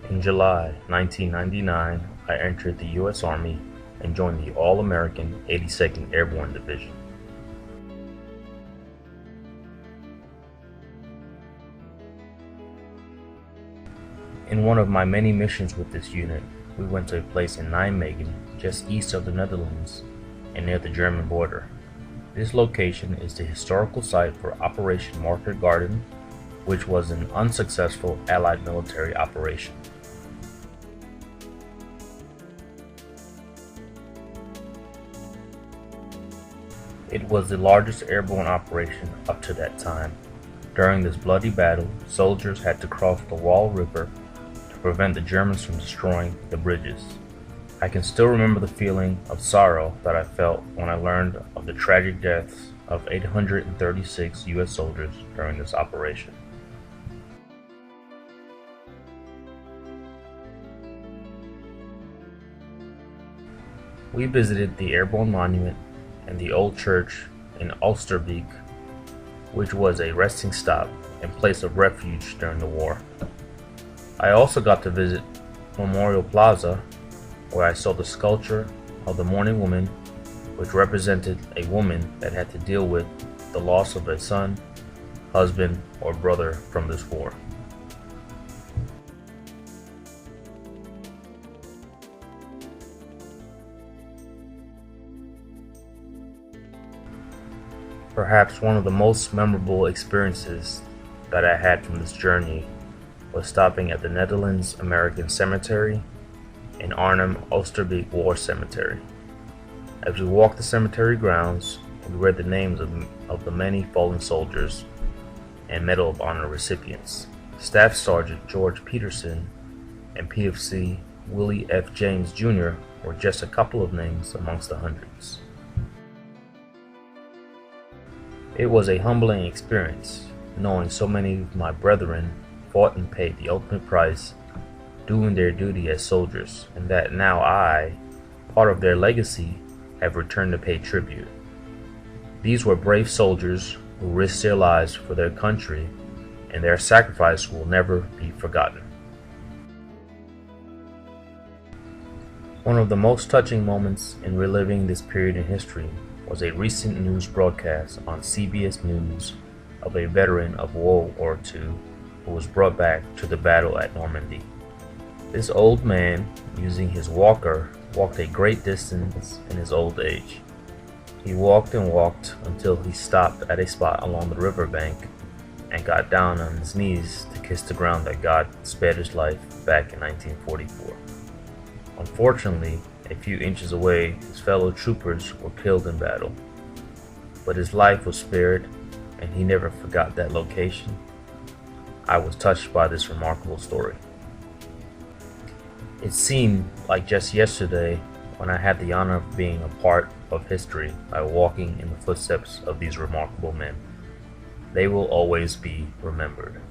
In July 1999, I entered the U.S. Army and joined the All-American 82nd Airborne Division. In one of my many missions with this unit, we went to a place in Nijmegen, just east of the Netherlands and near the German border. This location is the historical site for Operation Market Garden, which was an unsuccessful Allied military operation. It was the largest airborne operation up to that time. During this bloody battle, soldiers had to cross the Wall River to prevent the Germans from destroying the bridges. I can still remember the feeling of sorrow that I felt when I learned of the tragic deaths of 836 U.S. soldiers during this operation. We visited the Airborne Monument and the old church in Oosterbeek, which was a resting stop and place of refuge during the war. I also got to visit Memorial Plaza, where I saw the sculpture of the Mourning Woman, which represented a woman that had to deal with the loss of a son, husband, or brother from this war. Perhaps one of the most memorable experiences that I had from this journey was stopping at the Netherlands American Cemetery and Arnhem Oosterbeek War Cemetery. As we walked the cemetery grounds, we read the names of the many fallen soldiers and Medal of Honor recipients. Staff Sergeant George Peterson and PFC Willie F. James Jr. were just a couple of names amongst the hundreds. It was a humbling experience, knowing so many of my brethren fought and paid the ultimate price, doing their duty as soldiers, and that now I, part of their legacy, have returned to pay tribute. These were brave soldiers who risked their lives for their country, and their sacrifice will never be forgotten. One of the most touching moments in reliving this period in history was a recent news broadcast on CBS News of a veteran of World War II who was brought back to the battle at Normandy. This old man, using his walker, walked a great distance in his old age. He walked and walked until he stopped at a spot along the riverbank and got down on his knees to kiss the ground that God spared his life back in 1944. Unfortunately, a few inches away, his fellow troopers were killed in battle, but his life was spared, and he never forgot that location. I was touched by this remarkable story. It seemed like just yesterday when I had the honor of being a part of history by walking in the footsteps of these remarkable men. They will always be remembered.